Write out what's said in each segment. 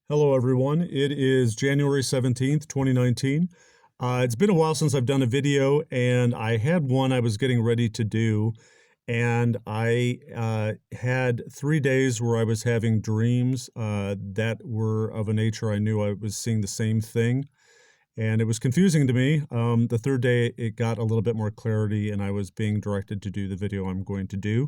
Hello, everyone. It is January 17th, 2019. It's been a while since I've done a video, and I had one I was getting ready to do. And I had 3 days where I was having dreams that were of a nature I knew I was seeing the same thing. And it was confusing to me. The third day, it got a little bit more clarity, and I was being directed to do the video I'm going to do.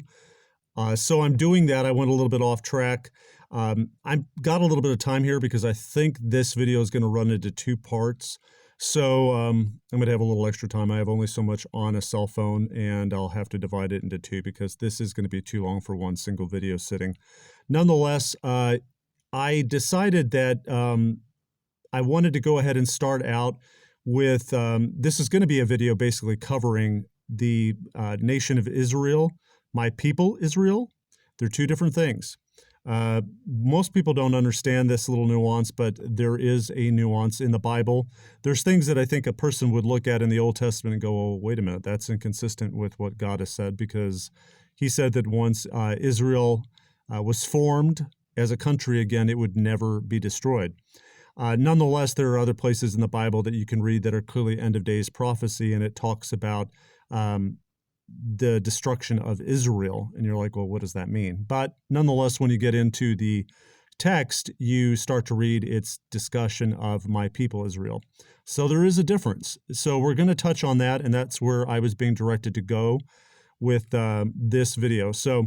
So I'm doing that. I went a little bit off track. I've got a little bit of time here because I think this video is going to run into two parts. So I'm going to have a little extra time. I have only so much on a cell phone, and I'll have to divide it into two because this is going to be too long for one single video sitting. Nonetheless, I decided that I wanted to go ahead and start out with this is going to be a video basically covering the nation of Israel. My people, Israel, they're two different things. Most people don't understand this little nuance, but there is a nuance in the Bible. There's things that I think a person would look at in the Old Testament and go, oh, wait a minute, that's inconsistent with what God has said, because he said that once Israel was formed as a country again, it would never be destroyed. Nonetheless, there are other places in the Bible that you can read that are clearly end of days prophecy, and it talks about the destruction of Israel. And you're like, well, what does that mean? But nonetheless, when you get into the text, you start to read its discussion of my people, Israel. So there is a difference. So we're going to touch on that, and that's where I was being directed to go with this video. So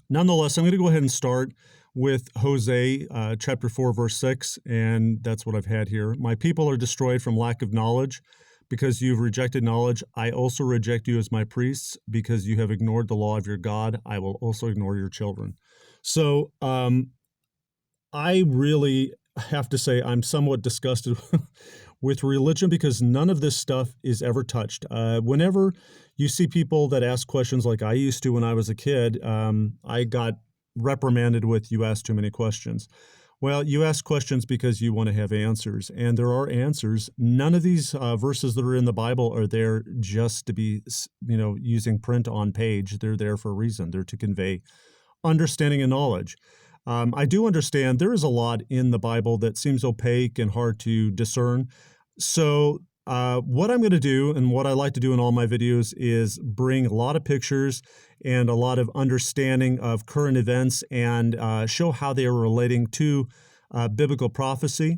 nonetheless, I'm going to go ahead and start with Hosea chapter 4, verse 6, and that's what I've had here. My people are destroyed from lack of knowledge. Because you've rejected knowledge, I also reject you as my priests. Because you have ignored the law of your God, I will also ignore your children. So I really have to say I'm somewhat disgusted with religion because none of this stuff is ever touched. Whenever you see people that ask questions like I used to when I was a kid, I got reprimanded with, you ask too many questions. Well, you ask questions because you want to have answers, and there are answers. None of these verses that are in the Bible are there just to be, using print on page. They're there for a reason. They're to convey understanding and knowledge. I do understand there is a lot in the Bible that seems opaque and hard to discern. So what I'm going to do, and what I like to do in all my videos, is bring a lot of pictures and a lot of understanding of current events and show how they are relating to biblical prophecy.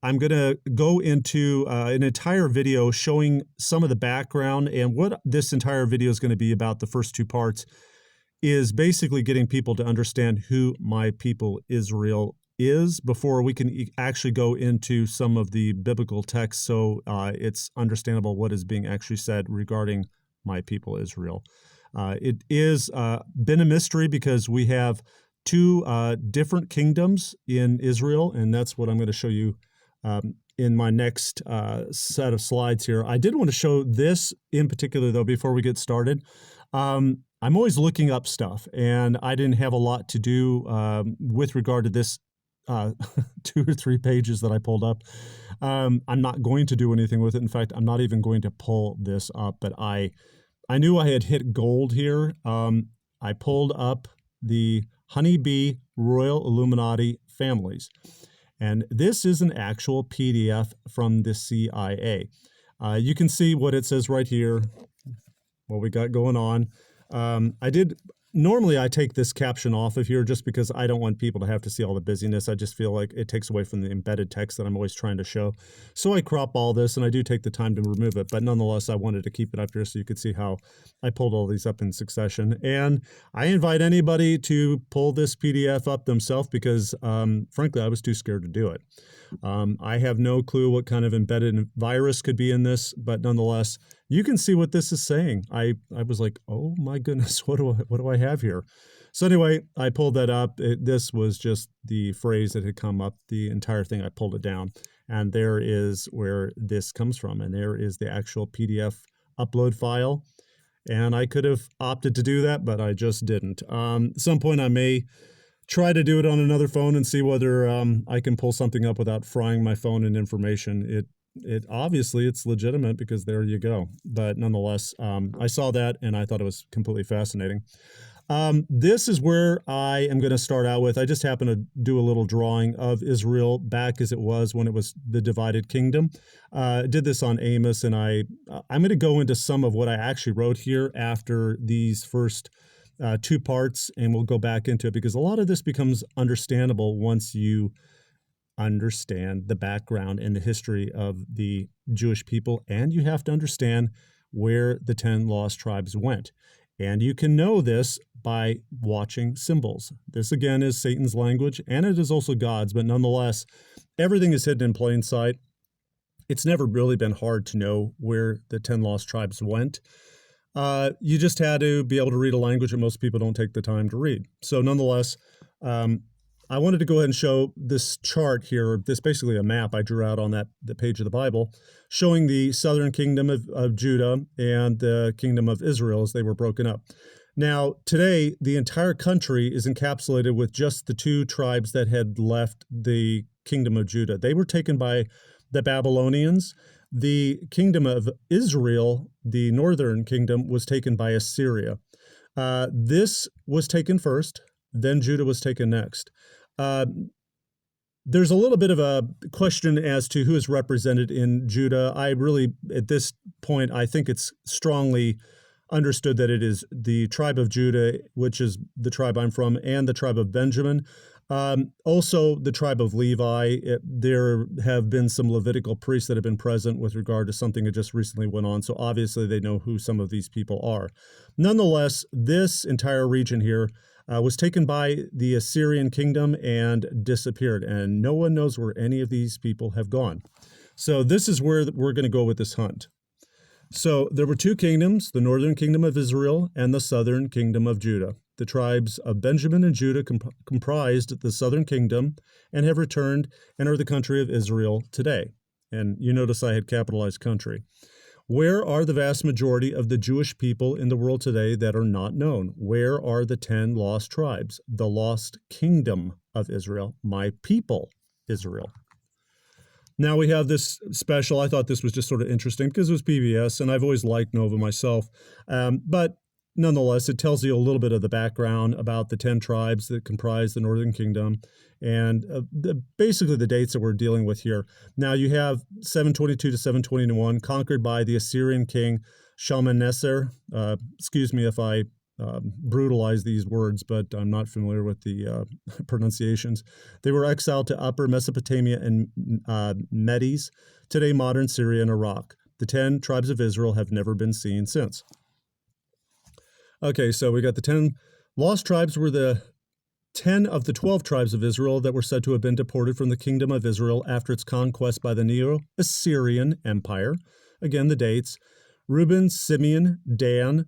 I'm going to go into an entire video showing some of the background, and what this entire video is going to be about, the first two parts, is basically getting people to understand who my people Israel is before we can actually go into some of the biblical texts, so it's understandable what is being actually said regarding my people Israel. It is been a mystery because we have two different kingdoms in Israel, and that's what I'm going to show you in my next set of slides here. I did want to show this in particular, though, before we get started. I'm always looking up stuff, and I didn't have a lot to do with regard to this 2 or 3 pages that I pulled up. I'm not going to do anything with it. In fact, I'm not even going to pull this up, but I knew I had hit gold here. I pulled up the Honeybee Royal Illuminati families, and this is an actual PDF from the CIA. You can see what it says right here, what we got going on. Normally I take this caption off of here just because I don't want people to have to see all the busyness. I just feel like it takes away from the embedded text that I'm always trying to show. So I crop all this, and I do take the time to remove it, but nonetheless, I wanted to keep it up here so you could see how I pulled all these up in succession. And I invite anybody to pull this PDF up themselves because, frankly, I was too scared to do it. I have no clue what kind of embedded virus could be in this, but nonetheless, you can see what this is saying. I was like, oh my goodness, what do I have here? So anyway, I pulled that up. This was just the phrase that had come up. The entire thing, I pulled it down, and there is where this comes from, and there is the actual PDF upload file. And I could have opted to do that, but I just didn't. At some point, I may try to do it on another phone and see whether I can pull something up without frying my phone in information. It obviously it's legitimate because there you go. But nonetheless, I saw that and I thought it was completely fascinating. This is where I am going to start out with. I just happen to do a little drawing of Israel back as it was when it was the divided kingdom. Did this on Amos, and I'm going to go into some of what I actually wrote here after these first two parts, and we'll go back into it because a lot of this becomes understandable once you understand the background and the history of the Jewish people, and you have to understand where the 10 lost tribes went. And you can know this by watching symbols. This, again, is Satan's language, and it is also God's, but nonetheless, everything is hidden in plain sight. It's never really been hard to know where the 10 lost tribes went. You just had to be able to read a language that most people don't take the time to read. So nonetheless, I wanted to go ahead and show this chart here, this basically a map I drew out on the page of the Bible, showing the southern kingdom of Judah and the kingdom of Israel as they were broken up. Now, today, the entire country is encapsulated with just the two tribes that had left the kingdom of Judah. They were taken by the Babylonians. The kingdom of Israel, the northern kingdom, was taken by Assyria. This was taken first, then Judah was taken next. There's a little bit of a question as to who is represented in Judah. I really, at this point, I think it's strongly understood that it is the tribe of Judah, which is the tribe I'm from, and the tribe of Benjamin. Also, the tribe of Levi. There have been some Levitical priests that have been present with regard to something that just recently went on, so obviously they know who some of these people are. Nonetheless, this entire region here was taken by the Assyrian kingdom and disappeared, and no one knows where any of these people have gone. So this is where we're going to go with this hunt. So there were two kingdoms, the northern kingdom of Israel and the southern kingdom of Judah. The tribes of Benjamin and Judah comprised the southern kingdom and have returned and are the country of Israel today. And you notice I had capitalized country. Where are the vast majority of the Jewish people in the world today that are not known? Where are the 10 lost tribes, the lost kingdom of Israel, my people, Israel? Now we have this special. I thought this was just sort of interesting because it was PBS, and I've always liked Nova myself. But nonetheless, it tells you a little bit of the background about the 10 tribes that comprise the Northern Kingdom and basically the dates that we're dealing with here. Now you have 722 to 721, conquered by the Assyrian king Shalmaneser. Excuse me if I brutalize these words, but I'm not familiar with the pronunciations. They were exiled to Upper Mesopotamia and Medes, today modern Syria and Iraq. The 10 tribes of Israel have never been seen since. Okay, so we got the 10 lost tribes were the 10 of the 12 tribes of Israel that were said to have been deported from the kingdom of Israel after its conquest by the Neo-Assyrian Empire. Again, the dates: Reuben, Simeon, Dan,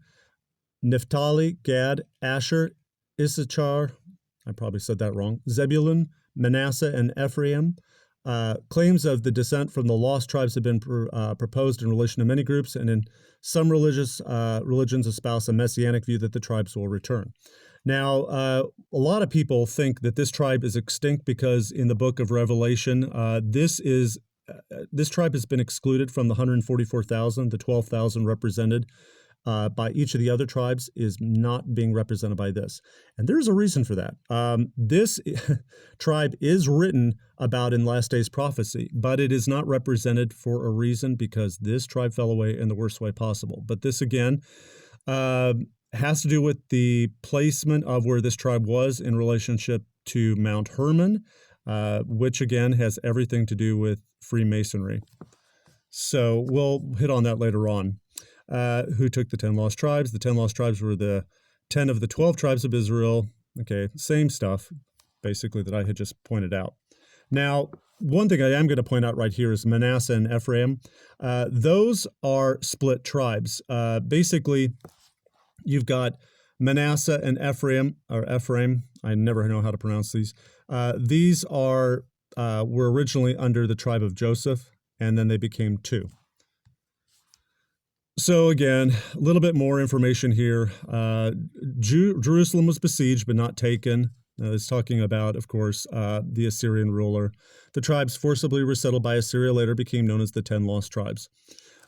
Naphtali, Gad, Asher, Issachar, I probably said that wrong, Zebulun, Manasseh, and Ephraim. Claims of the descent from the lost tribes have been proposed in relation to many groups, and in some religions espouse a messianic view that the tribes will return. Now, a lot of people think that this tribe is extinct because in the book of Revelation, this tribe has been excluded from the 144,000, the 12,000 represented by each of the other tribes is not being represented by this. And there's a reason for that. This tribe is written about in Last Days prophecy, but it is not represented for a reason because this tribe fell away in the worst way possible. But this, again, has to do with the placement of where this tribe was in relationship to Mount Hermon, which, again, has everything to do with Freemasonry. So we'll hit on that later on. Who took the 10 lost tribes? The 10 lost tribes were the 10 of the 12 tribes of Israel. Okay, same stuff, basically, that I had just pointed out. Now, one thing I am going to point out right here is Manasseh and Ephraim. Those are split tribes. Basically, you've got Manasseh and Ephraim, or Ephraim. I never know how to pronounce these. These were originally under the tribe of Joseph, and then they became two. So again, a little bit more information here. Jerusalem was besieged but not taken. It's talking about, of course, the Assyrian ruler. The tribes forcibly resettled by Assyria later became known as the 10 lost tribes.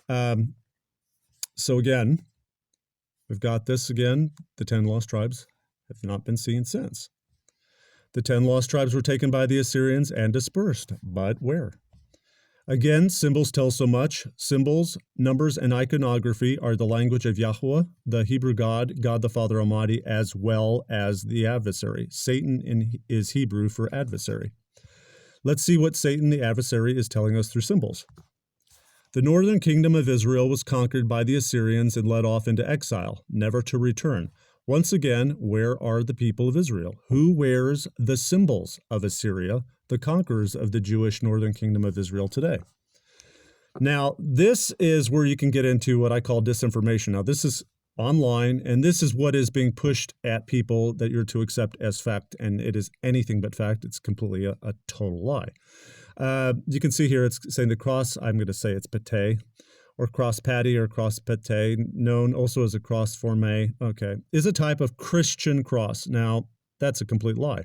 So again, we've got this again, the 10 lost tribes. have not been seen since. The 10 lost tribes were taken by the Assyrians and dispersed, but where? Again, symbols tell so much. Symbols, numbers, and iconography are the language of Yahweh, the Hebrew God, God the Father Almighty, as well as the adversary. Satan is Hebrew for adversary. Let's see what Satan, the adversary, is telling us through symbols. The northern kingdom of Israel was conquered by the Assyrians and led off into exile, never to return. Once again, where are the people of Israel? Who wears the symbols of Assyria, the conquerors of the Jewish northern kingdom of Israel today? Now, this is where you can get into what I call disinformation. Now, this is online, and this is what is being pushed at people that you're to accept as fact, and it is anything but fact. It's completely a total lie. You can see here it's saying the cross, I'm going to say it's pate, or cross patty or cross pate, known also as a cross formé, is a type of Christian cross. Now, that's a complete lie.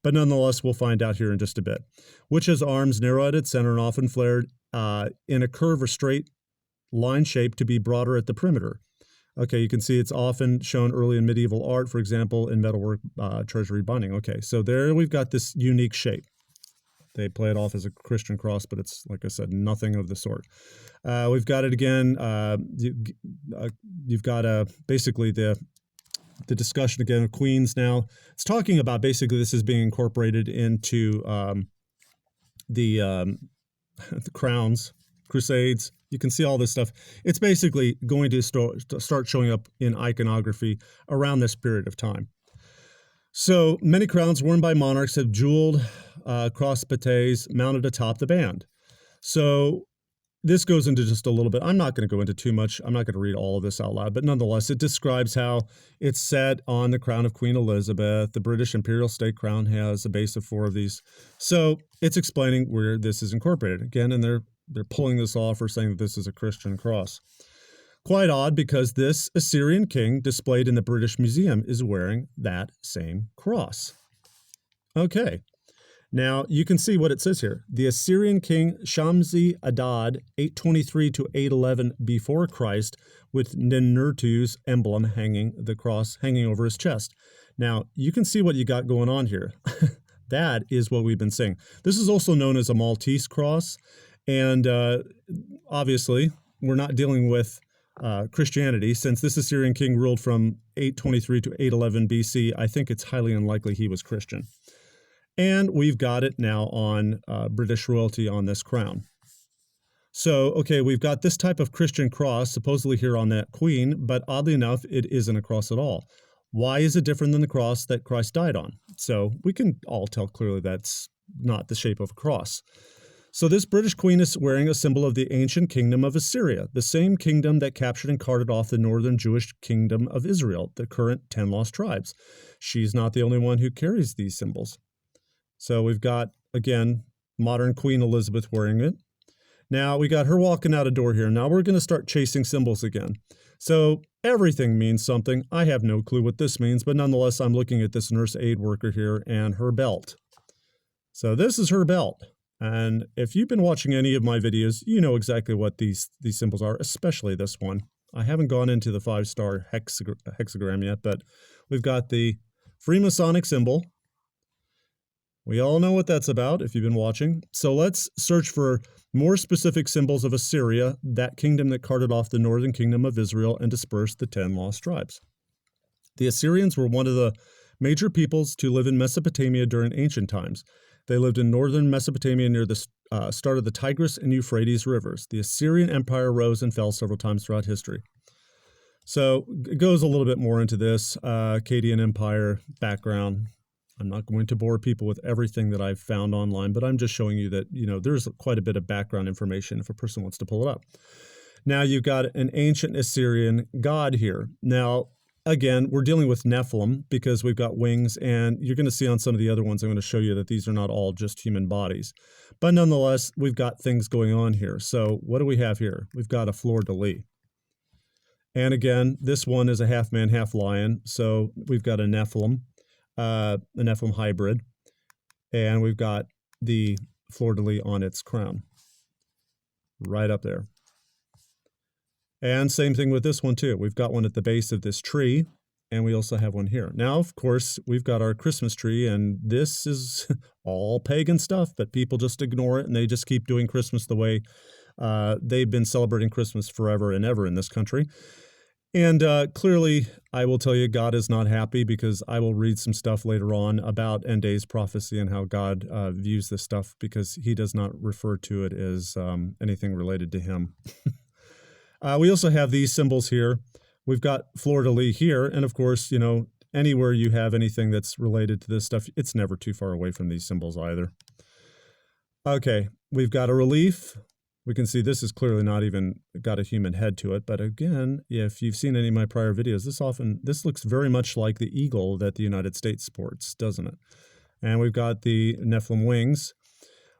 But nonetheless, we'll find out here in just a bit. Which has arms narrow at its center and often flared in a curve or straight line shape to be broader at the perimeter. Okay, you can see it's often shown early in medieval art, for example, in metalwork treasury binding. Okay, so there we've got this unique shape. They play it off as a Christian cross, but it's, like I said, nothing of the sort. We've got it again. You've got basically the discussion again of queens now. It's talking about basically this is being incorporated into the crowns, crusades. You can see all this stuff. It's basically going to start showing up in iconography around this period of time. So many crowns worn by monarchs have jeweled cross pates mounted atop the band. So this goes into just a little bit. I'm not going to go into too much. I'm not going to read all of this out loud, but nonetheless, it describes how it's set on the crown of Queen Elizabeth. The British Imperial State Crown has a base of 4 of these. So it's explaining where this is incorporated. Again, and they're pulling this off or saying that this is a Christian cross. Quite odd because this Assyrian king displayed in the British Museum is wearing that same cross. Okay. Now, you can see what it says here. The Assyrian king Shamsi Adad, 823 to 811 before Christ, with Ninurtu's emblem the cross hanging over his chest. Now, you can see what you got going on here. That is what we've been saying. This is also known as a Maltese cross, and obviously, we're not dealing with Christianity. Since this Assyrian king ruled from 823 to 811 BC, I think it's highly unlikely he was Christian. And we've got it now on British royalty on this crown. So, okay, we've got this type of Christian cross supposedly here on that queen, but oddly enough, it isn't a cross at all. Why is it different than the cross that Christ died on? So we can all tell clearly that's not the shape of a cross. So this British queen is wearing a symbol of the ancient kingdom of Assyria, the same kingdom that captured and carted off the northern Jewish kingdom of Israel, the current 10 lost tribes. She's not the only one who carries these symbols. So we've got, again, modern Queen Elizabeth wearing it. Now we got her walking out a door here. Now we're going to start chasing symbols again. So everything means something. I have no clue what this means, but nonetheless, I'm looking at this nurse aid worker here and her belt. So this is her belt. And if you've been watching any of my videos, you know exactly what these symbols are, especially this one. I haven't gone into the 5-star hexagram yet, but we've got the Freemasonic symbol. We all know what that's about if you've been watching. So let's search for more specific symbols of Assyria, that kingdom that carted off the northern kingdom of Israel and dispersed the 10 lost tribes. The Assyrians were one of the major peoples to live in Mesopotamia during ancient times. They lived in northern Mesopotamia near the start of the Tigris and Euphrates rivers. The Assyrian Empire rose and fell several times throughout history. So it goes a little bit more into this Akkadian Empire background. I'm not going to bore people with everything that I've found online, but I'm just showing you that, there's quite a bit of background information if a person wants to pull it up. Now you've got an ancient Assyrian god here. Now, again, we're dealing with Nephilim because we've got wings, and you're going to see on some of the other ones, I'm going to show you that these are not all just human bodies. But nonetheless, we've got things going on here. So what do we have here? We've got a fleur-de-lis. And again, this one is a half man, half lion. So we've got a Nephilim hybrid, and we've got the fleur-de-lis on its crown right up there. And same thing with this one too. We've got one at the base of this tree, and we also have one here. Now, of course, we've got our Christmas tree, and this is all pagan stuff, but people just ignore it, and they just keep doing Christmas the way they've been celebrating Christmas forever and ever in this country. And clearly, I will tell you, God is not happy, because I will read some stuff later on about end days prophecy and how God views this stuff, because he does not refer to it as anything related to him. We also have these symbols here. We've got fleur-de-lis here. And of course, anywhere you have anything that's related to this stuff, it's never too far away from these symbols either. Okay, we've got a relief. We can see this is clearly not even got a human head to it. But again, if you've seen any of my prior videos, this looks very much like the eagle that the United States sports, doesn't it? And we've got the Nephilim wings.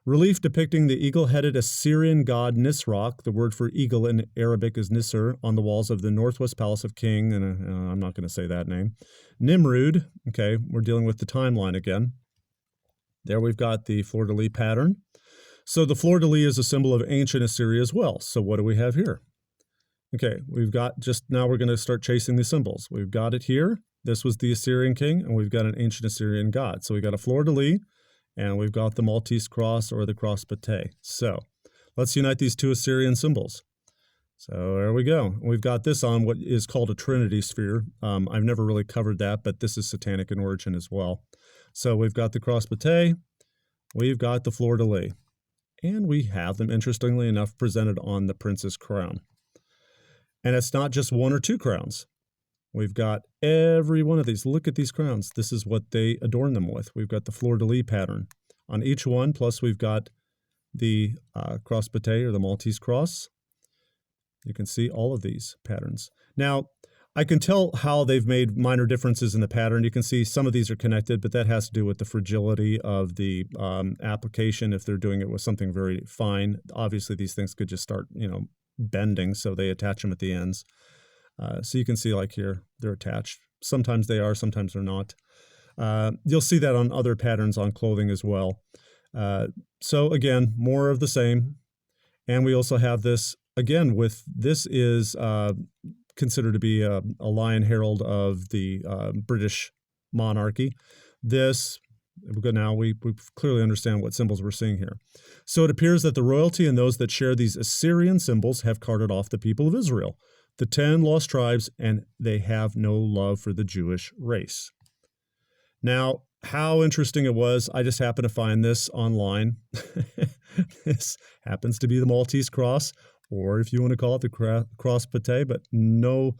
Relief depicting the eagle-headed Assyrian god Nisroch, the word for eagle in Arabic is Nisr, on the walls of the Northwest Palace of King, and I'm not going to say that name. Nimrud, okay, we're dealing with the timeline again. There we've got the fleur-de-lis pattern. So the fleur-de-lis is a symbol of ancient Assyria as well. So what do we have here? Okay, we've got now we're going to start chasing the symbols. We've got it here. This was the Assyrian king, and we've got an ancient Assyrian god. So we've got a fleur-de-lis, and we've got the Maltese cross or the cross patay. So let's unite these two Assyrian symbols. So there we go. We've got this on what is called a Trinity sphere. I've never really covered that, but this is satanic in origin as well. So we've got the cross patay, we've got the fleur-de-lis, and we have them, interestingly enough, presented on the prince's crown. And it's not just one or two crowns. We've got every one of these. Look at these crowns. This is what they adorn them with. We've got the fleur-de-lis pattern on each one, plus we've got the cross patay or the Maltese cross. You can see all of these patterns. Now, I can tell how they've made minor differences in the pattern. You can see some of these are connected, but that has to do with the fragility of the application. If they're doing it with something very fine, obviously these things could just start, bending, so they attach them at the ends. So you can see, like here, they're attached. Sometimes they are, sometimes they're not. You'll see that on other patterns on clothing as well. So again, more of the same. And we also have this, again, this is considered to be a lion herald of the British monarchy. Now we clearly understand what symbols we're seeing here. So it appears that the royalty and those that share these Assyrian symbols have carted off the people of Israel, the 10 lost tribes, and they have no love for the Jewish race. Now, how interesting it was, I just happened to find this online. This happens to be the Maltese cross, or if you want to call it the cross patay, but no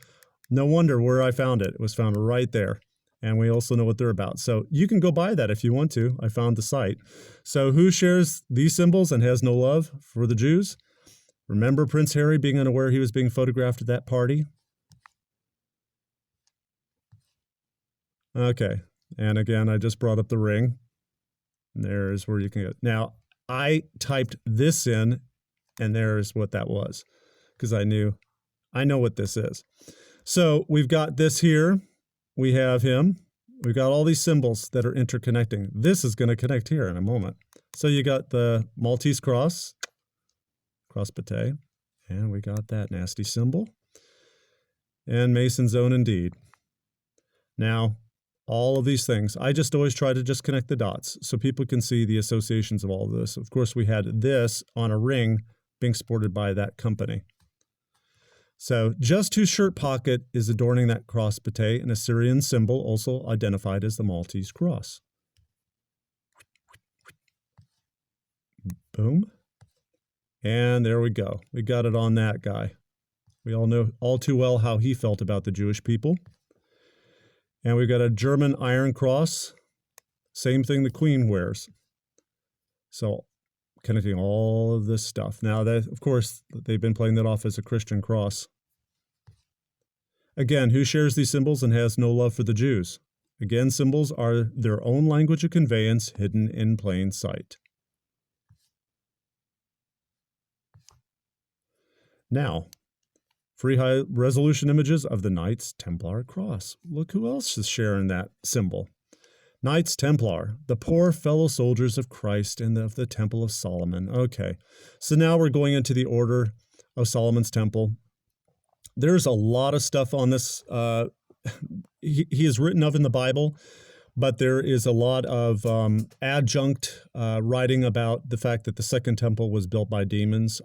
wonder where I found it. It was found right there. And we also know what they're about. So you can go buy that if you want to. I found the site. So who shares these symbols and has no love for the Jews? Remember Prince Harry being unaware he was being photographed at that party? Okay. And again, I just brought up the ring. And there's where you can get. Now, I typed this in, and there's what that was, because I know what this is. So we've got this here. We have him. We've got all these symbols that are interconnecting. This is going to connect here in a moment. So you got the Maltese cross patay, and we got that nasty symbol. And Mason's own indeed. Now, all of these things, I just always try to just connect the dots so people can see the associations of all of this. Of course, we had this on a ring being sported by that company. So just whose shirt pocket is adorning that cross patay, an Assyrian symbol also identified as the Maltese cross. Boom. And there we go. We got it on that guy. We all know all too well how he felt about the Jewish people. And we've got a German iron cross. Same thing the Queen wears. So connecting all of this stuff. Now, that, of course, they've been playing that off as a Christian cross. Again, who shares these symbols and has no love for the Jews? Again, symbols are their own language of conveyance hidden in plain sight. Now, free high-resolution images of the Knights Templar cross. Look who else is sharing that symbol. Knights Templar, the poor fellow soldiers of Christ and of the Temple of Solomon. Okay, so now we're going into the order of Solomon's Temple. There's a lot of stuff on this he is written of in the Bible, but there is a lot of adjunct writing about the fact that the Second Temple was built by demons.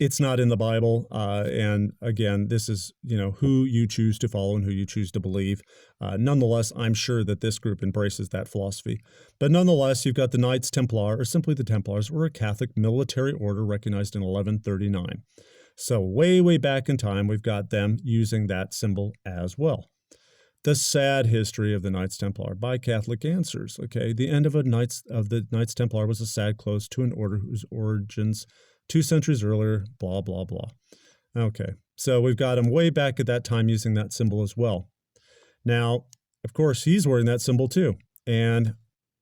It's not in the Bible, and again, this is who you choose to follow and who you choose to believe. Nonetheless, I'm sure that this group embraces that philosophy. But nonetheless, you've got the Knights Templar, or simply the Templars, were a Catholic military order recognized in 1139. So way, way back in time, we've got them using that symbol as well. The sad history of the Knights Templar by Catholic Answers. Okay, the end of the Knights Templar was a sad close to an order whose origins 2 centuries earlier, blah, blah, blah. Okay, so we've got him way back at that time using that symbol as well. Now, of course, he's wearing that symbol too, and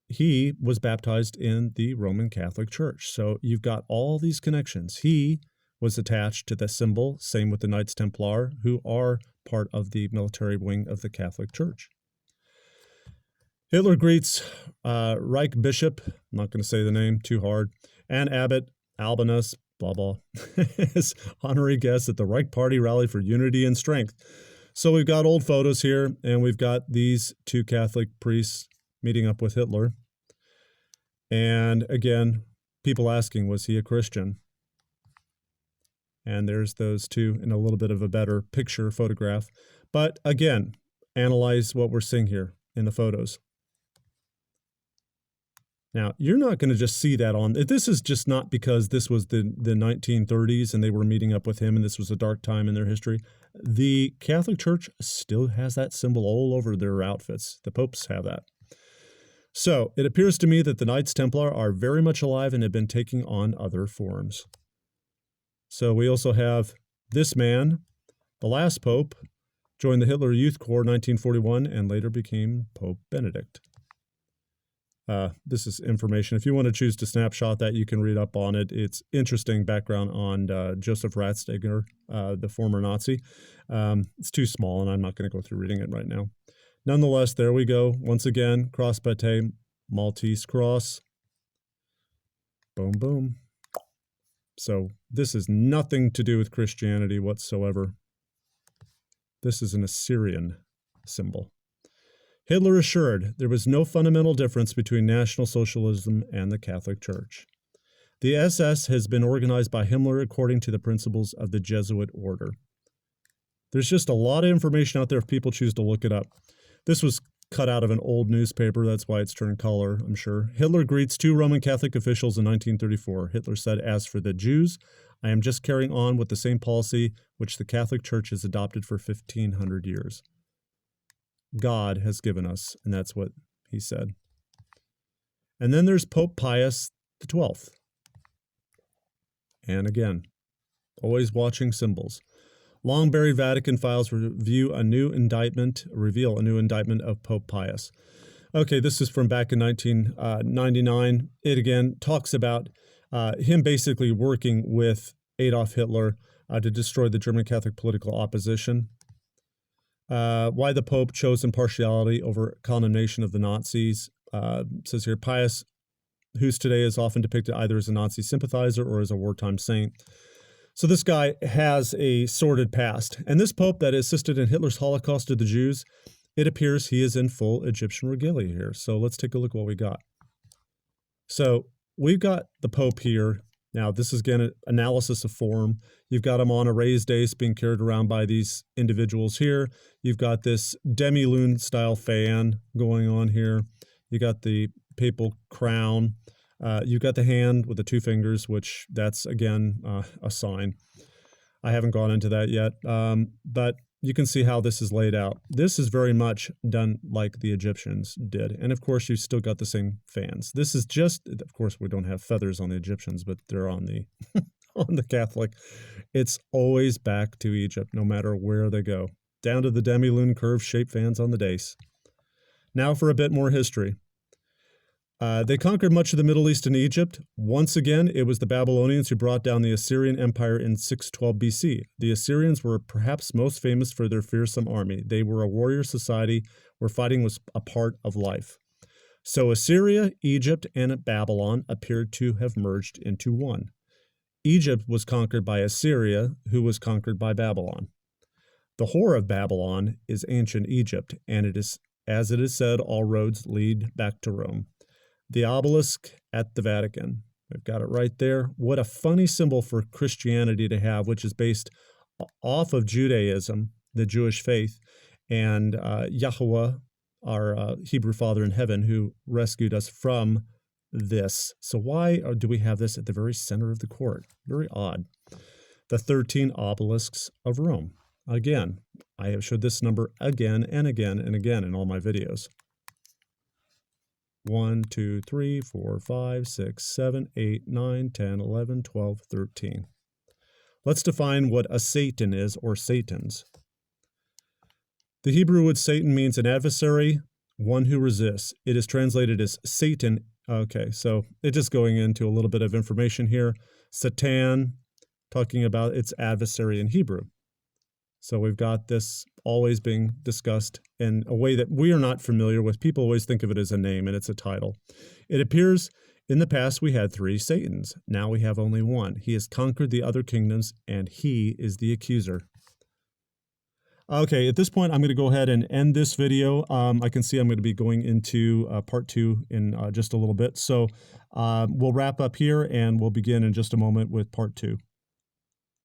he was baptized in the Roman Catholic Church. So you've got all these connections. He was attached to the symbol, same with the Knights Templar, who are part of the military wing of the Catholic Church. Hitler greets Reich Bishop, I'm not going to say the name too hard, and Abbot Albinus, blah, blah, as honorary guests at the Reich Party rally for unity and strength. So we've got old photos here, and we've got these 2 Catholic priests meeting up with Hitler. And again, people asking, was he a Christian? And there's those 2 in a little bit of a better picture photograph. But again, analyze what we're seeing here in the photos. Now, you're not going to just see that on, this is just not because this was the 1930s and they were meeting up with him and this was a dark time in their history. The Catholic Church still has that symbol all over their outfits. The popes have that. So it appears to me that the Knights Templar are very much alive and have been taking on other forms. So we also have this man, the last pope, joined the Hitler Youth Corps in 1941 and later became Pope Benedict. This is information. If you want to choose to snapshot that, you can read up on it. It's interesting background on Joseph Ratzinger, the former Nazi. It's too small, and I'm not going to go through reading it right now. Nonetheless, there we go. Once again, cross-bate, Maltese cross. Boom, boom. So this is nothing to do with Christianity whatsoever. This is an Assyrian symbol. Hitler assured there was no fundamental difference between National Socialism and the Catholic Church. The SS has been organized by Himmler according to the principles of the Jesuit order. There's just a lot of information out there if people choose to look it up. This was cut out of an old newspaper, that's why it's turned color, I'm sure. Hitler greets 2 Roman Catholic officials in 1934. Hitler said, "As for the Jews, I am just carrying on with the same policy which the Catholic Church has adopted for 1,500 years. God has given us," and that's what he said. And then there's Pope Pius XII. And again, always watching symbols. Long buried Vatican files reveal a new indictment of Pope Pius. Okay, this is from back in 1999. It again talks about him basically working with Adolf Hitler to destroy the German Catholic political opposition. Why the Pope chose impartiality over condemnation of the Nazis. It says here, Pius, who's today is often depicted either as a Nazi sympathizer or as a wartime saint. So this guy has a sordid past. And this Pope that assisted in Hitler's Holocaust of the Jews, it appears he is in full Egyptian regalia here. So let's take a look what we got. So we've got the Pope here. Now, this is, again, an analysis of form. You've got him on a raised ace being carried around by these individuals here. You've got this demi-lune-style fan going on here. You got the papal crown. You've got the hand with the 2 fingers, which that's, again, a sign. I haven't gone into that yet, but you can see how this is laid out. This is very much done like the Egyptians did. And, of course, you've still got the same fans. This is just, of course, we don't have feathers on the Egyptians, but they're on the on the Catholic. It's always back to Egypt, no matter where they go. Down to the demi-lune curve-shaped fans on the dais. Now for a bit more history. They conquered much of the Middle East and Egypt. Once again, it was the Babylonians who brought down the Assyrian Empire in 612 BC. The Assyrians were perhaps most famous for their fearsome army. They were a warrior society where fighting was a part of life. So Assyria, Egypt, and Babylon appeared to have merged into one. Egypt was conquered by Assyria, who was conquered by Babylon. The whore of Babylon is ancient Egypt, and it is, as it is said, all roads lead back to Rome. The obelisk at the Vatican. I've got it right there. What a funny symbol for Christianity to have, which is based off of Judaism, the Jewish faith, and Yahweh, our Hebrew Father in heaven, who rescued us from this. So why do we have this at the very center of the court? Very odd. The 13 obelisks of Rome. Again, I have showed this number again and again and again in all my videos. 1, 2, 3, 4, 5, 6, 7, 8, 9, 10, 11, 12, 13. Let's define what a Satan is, or Satans. The Hebrew word Satan means an adversary, one who resists. It is translated as Satan. Okay, so it's just going into a little bit of information here. Satan, talking about its adversary in Hebrew. So we've got this always being discussed in a way that we are not familiar with. People always think of it as a name, and it's a title. It appears in the past we had 3 Satans. Now we have only one. He has conquered the other kingdoms, and he is the accuser. Okay, at this point, I'm going to go ahead and end this video. I can see I'm going to be going into part 2 in just a little bit. So we'll wrap up here, and we'll begin in just a moment with part 2.